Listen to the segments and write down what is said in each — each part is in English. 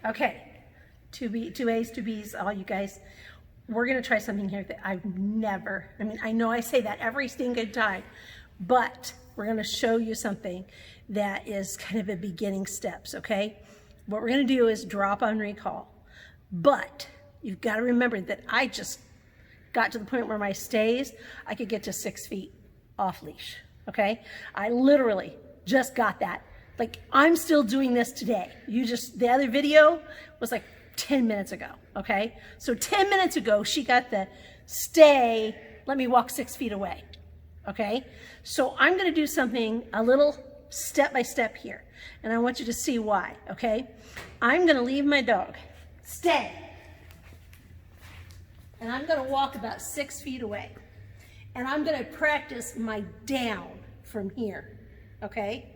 Okay, two A's, two B's, all you guys. We're gonna try something here that I've never, I know I say that every stinking time, but we're gonna show you something that is kind of a beginning steps, okay? What we're gonna do is drop on recall, but you've gotta remember that I just got to the point where my stays, I could get to 6 feet off leash, okay? I literally just got that. Like, I'm still doing this today. The other video was like 10 minutes ago, okay? So 10 minutes ago, she got the stay, let me walk 6 feet away, okay? So I'm gonna do something a little step-by-step here, and I want you to see why, okay? I'm gonna leave my dog, stay, and I'm gonna walk about 6 feet away, and I'm gonna practice my down from here, okay?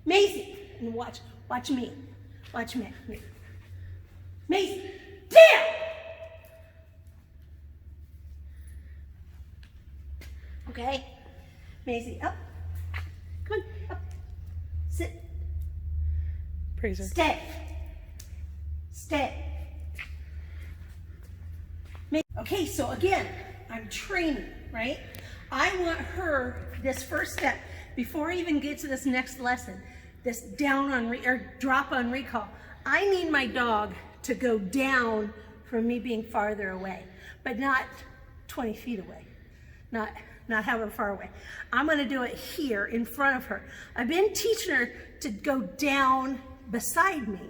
Maisie, and watch me, watch me. Maisie, down! Okay, Maisie, up. Come on, up. Sit. Praise her. Stay. Stay. Okay, so again, I'm training, right? I want her, this first step, before I even get to this next lesson, this down on, or drop on recall, I need my dog to go down from me being farther away, but not 20 feet away, not however far away. I'm gonna do it here in front of her. I've been teaching her to go down beside me.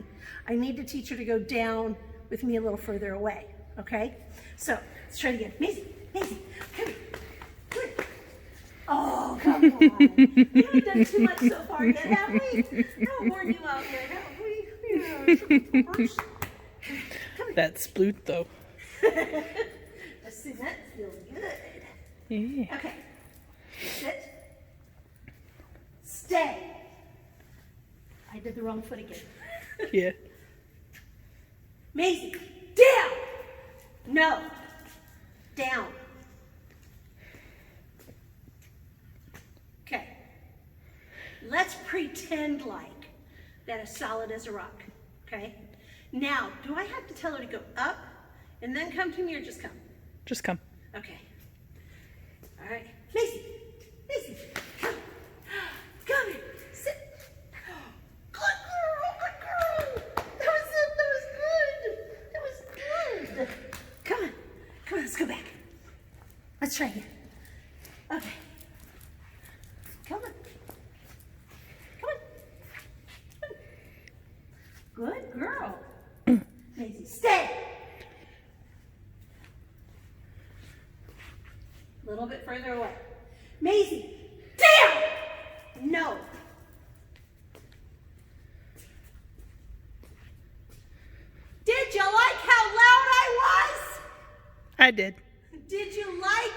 I need to teach her to go down with me a little further away, okay? So let's try it again. Maisie, Maisie, come here, come here. Oh, come on. We haven't done too much so far yet, have we? I'll warn you out there, haven't we? That's sploot though. Let's see, that feels good. Yeah. Okay. Sit. Stay. I did the wrong foot again. Yeah. Maisie, down. No. Down. Okay. Let's pretend like that is solid as a rock. Okay. Now, do I have to tell her to go up and then come to me, or just come? Just come. Okay. All right. Maisie, Maisie, come. Come here. Sit. Good girl, good girl. That was it. That was good. That was good. Come on. Come on, let's go back. Let's try again. Okay. Come on. Come on. Good girl. Maisie, stay. A little bit further away. Maisie, down! No. Did you like how loud I was? I did. Did you like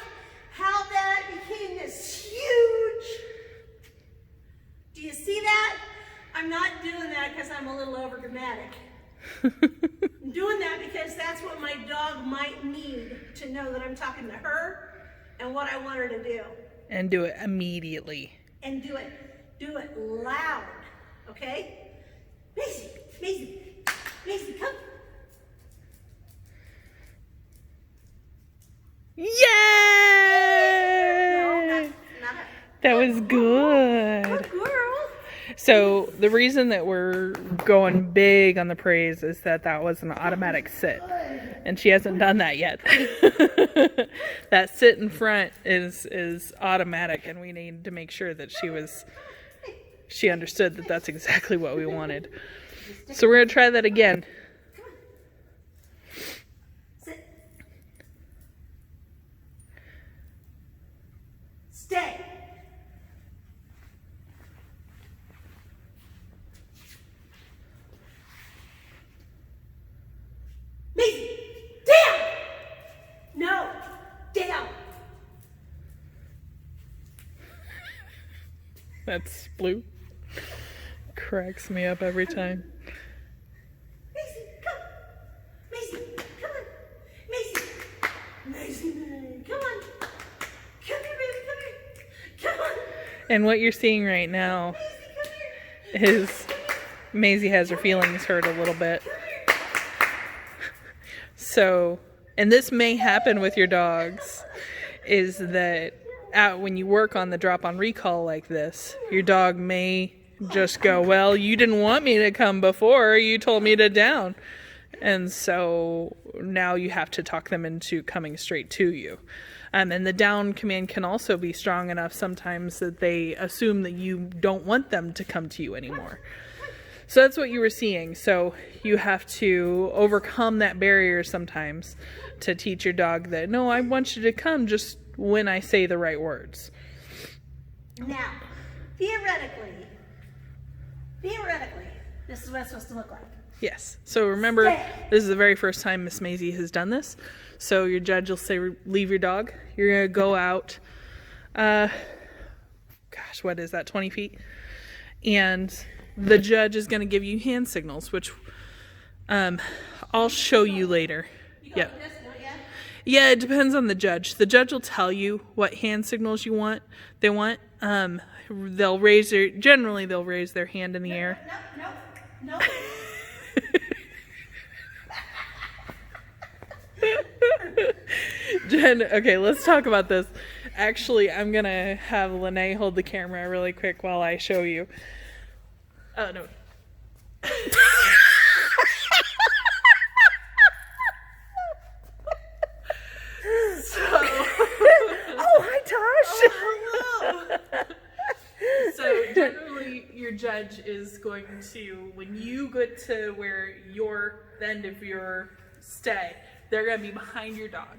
how that became this huge? Do you see that? I'm not doing that because I'm a little overdramatic. I'm doing that because that's what my dog might need to know that I'm talking to her and what I want her to do. And do it immediately. And do it loud, okay? Maisie, Maisie, Maisie, come. Yay! No, not That was good. Good girl. So the reason that we're going big on the praise is that was an automatic sit. And she hasn't done that yet. That sit in front is automatic, and we need to make sure that she understood that that's exactly what we wanted. So we're going to try that again. Sit. Stay. Maisie, down! No, down. That's blue. Cracks me up every time. Maisie, come. Maisie, come on. Maisie. Maisie, come on. Come here, baby, come here. Come on. And what you're seeing right now Maisie, come here. is Maisie has her feelings hurt a little bit. Come here. So, and this may happen with your dogs, is that when you work on the drop on recall like this, your dog may just go, well, you didn't want me to come before, you told me to down. And so now you have to talk them into coming straight to you. And the down command can also be strong enough sometimes that they assume that you don't want them to come to you anymore. So that's what you were seeing. So you have to overcome that barrier sometimes to teach your dog that, no, I want you to come just when I say the right words. Now, theoretically, this is what it's supposed to look like. Yes. So remember, this is the very first time Miss Maisie has done this. So your judge will say, leave your dog. You're going to go out, what is that, 20 feet? And the judge is going to give you hand signals, which I'll show you later. Yeah. Yeah, it depends on the judge. The judge will tell you what hand signals they want. They'll raise their hand in the air. No. Jen, okay, let's talk about this. Actually, I'm gonna have Lene hold the camera really quick while I show you. Oh, no. Oh, hi, Tosh. Hello. So generally, your judge is going to, when you get to where your end of your stay, they're going to be behind your dog.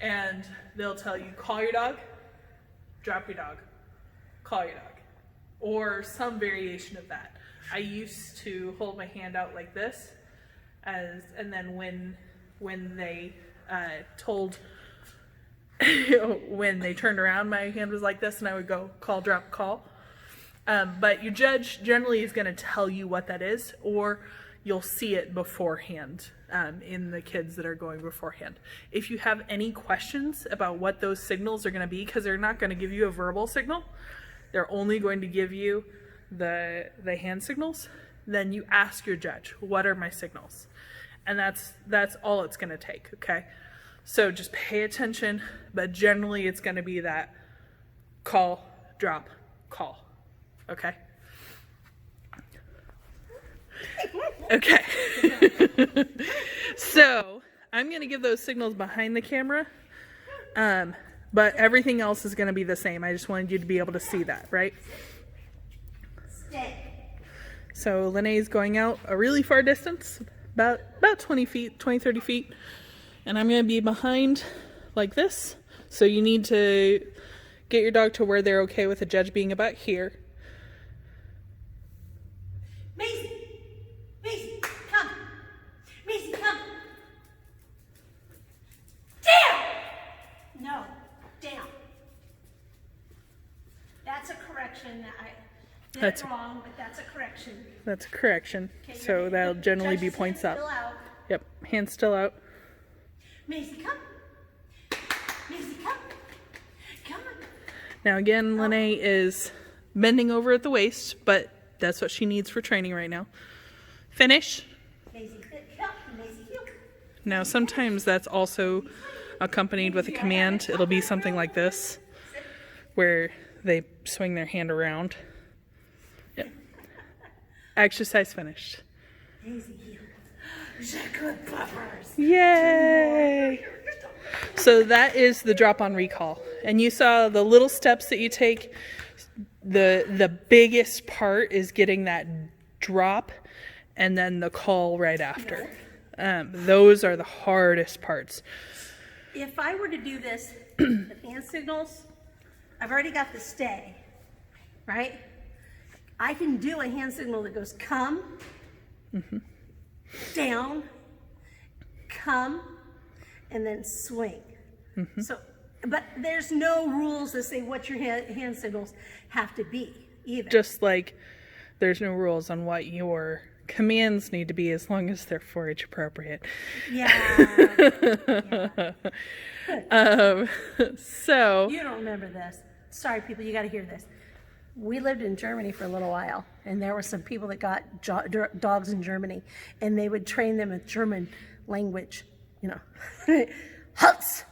And they'll tell you, call your dog, drop your dog, call your dog. Or some variation of that. I used to hold my hand out like this, and then when they when they turned around, my hand was like this, and I would go call, drop, call. But your judge generally is going to tell you what that is, or you'll see it beforehand in the kids that are going beforehand. If you have any questions about what those signals are going to be, because they're not going to give you a verbal signal, they're only going to give you the hand signals, then you ask your judge, what are my signals? And that's all it's going to take, okay? So just pay attention, but generally it's going to be that call, drop, call, okay? Okay. So I'm going to give those signals behind the camera, but everything else is going to be the same. I just wanted you to be able to see that, right? So Lene's going out a really far distance, about 20 feet, 20, 30 feet. And I'm going to be behind like this. So you need to get your dog to where they're okay with the judge being about here. Maisie, come. Maisie, come. Down! No, down. That's a correction. I did it wrong, but that's a correction. That's a correction. Okay, So that'll generally be points up. Yep, hands still out. Maisie, come. Maisie, come. Come on. Now again, Lene is bending over at the waist, but that's what she needs for training right now. Finish. Maisie, help. Maisie, help. Now sometimes that's also accompanied with a command. It'll be something like this, where they swing their hand around. Yep. Exercise finished. Maisie, good buffers. Yay! So that is the drop on recall. And you saw the little steps that you take. The biggest part is getting that drop and then the call right after. Those are the hardest parts. If I were to do this with hand signals, I've already got the stay, right? I can do a hand signal that goes come, down, come, and then swing. So, but there's no rules that say what your hand signals have to be either. Just like there's no rules on what your commands need to be as long as they're 4-H appropriate. Yeah. So You don't remember this. Sorry, people, you got to hear this. We lived in Germany for a little while, and there were some people that got dogs in Germany, and they would train them with German language you know, Hutz,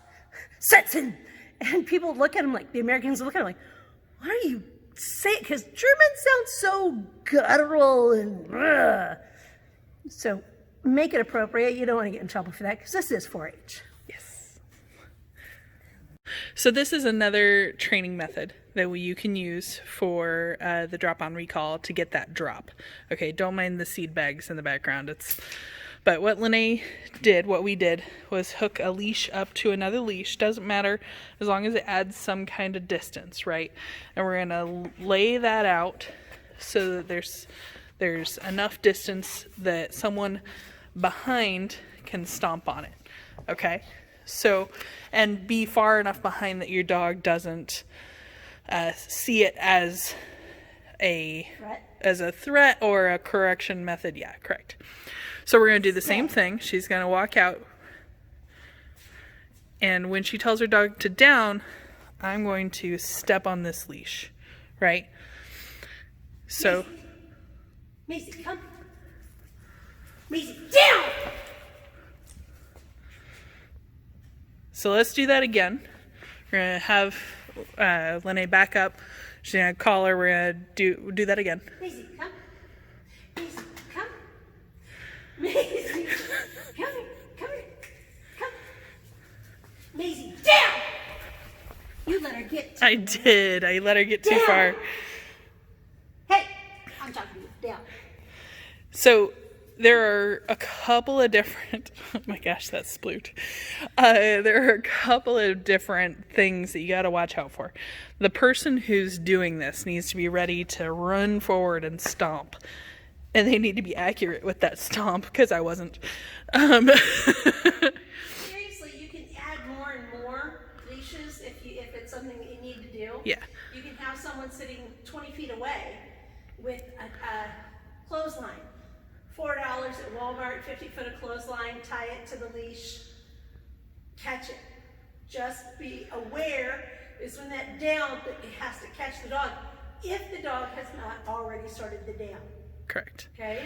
Setzen. And people look at him like, the Americans look at him like, what are you saying? Because German sounds so guttural and ugh. So make it appropriate. You don't want to get in trouble for that because this is 4-H. Yes. So this is another training method that you can use for the drop-on recall to get that drop. Okay, don't mind the seed bags in the background. But what Lene did, what we did, was hook a leash up to another leash. Doesn't matter as long as it adds some kind of distance, right? And we're gonna lay that out so that there's enough distance that someone behind can stomp on it. Okay, so, and be far enough behind that your dog doesn't see it as a threat or a correction method. Yeah, correct. So we're going to do the same thing. She's going to walk out. And when she tells her dog to down, I'm going to step on this leash, right? So. Maisie, come. Maisie, down! So let's do that again. We're going to have Lene back up. She's going to call her. We're going to do that again. Maisie, come. Maisie, come. Maisie, come here, come here, come. Maisie, down! You let her get I did. I let her get too far. Hey, I'm talking to you. Down. So there are a couple of different, oh my gosh, that's sploot. There are a couple of different things that you got to watch out for. The person who's doing this needs to be ready to run forward and stomp. And they need to be accurate with that stomp, because I wasn't. Seriously, you can add more and more leashes if it's something that you need to do. Yeah. You can have someone sitting 20 feet away with a clothesline. $4 at Walmart, 50-foot of clothesline, tie it to the leash, catch it. Just be aware is when that down, that it has to catch the dog if the dog has not already started the down. Correct. Okay?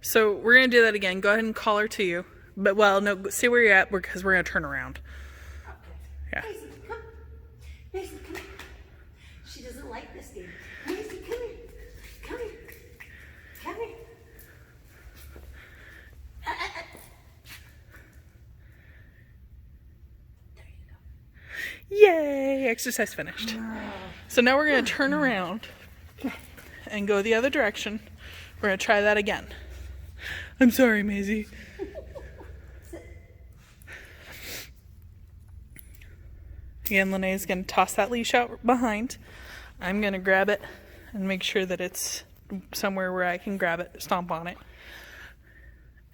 So we're going to do that again. Go ahead and call her to you. But, well, no, see where you're at, because we're going to turn around. Okay. Yeah. Maisie, come. Maisie, come here. She doesn't like this game. Maisie, come here. Come here. Come here. There you go. Yay! Exercise finished. So now we're going to turn around and go the other direction. We're going to try that again. I'm sorry, Maisie. Again, Lene's going to toss that leash out behind. I'm going to grab it and make sure that it's somewhere where I can grab it, stomp on it.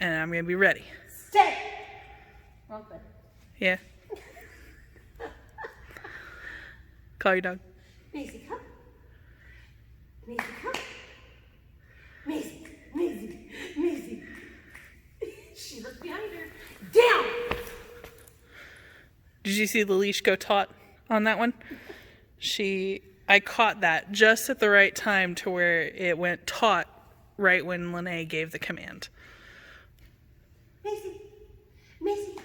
And I'm going to be ready. Stay. Wrong foot. Yeah. Call your dog. Maisie, come. Maisie, come. Maisie, Maisie, Maisie. She looked behind her. Down! Did you see the leash go taut on that one? I caught that just at the right time to where it went taut right when Lene gave the command. Maisie, Maisie.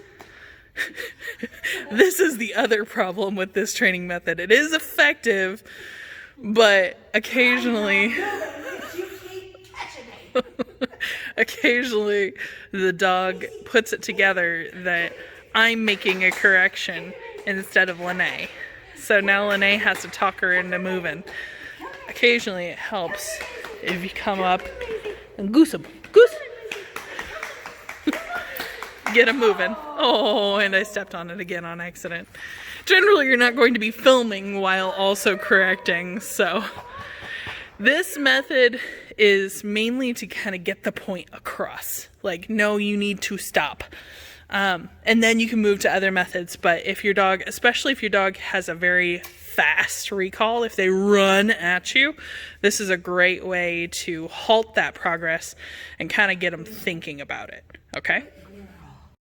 This is the other problem with this training method. It is effective, but occasionally, You keep catching me. occasionally the dog puts it together that I'm making a correction instead of Lene. So now Lene has to talk her into moving. Occasionally it helps if you come up and goose him. Goose! Get him moving. Oh, and I stepped on it again on accident. Generally, you're not going to be filming while also correcting, so this method is mainly to kind of get the point across. Like, no, you need to stop. And then you can move to other methods, but if your dog, especially if your dog has a very fast recall, if they run at you, this is a great way to halt that progress and kind of get them thinking about it, okay?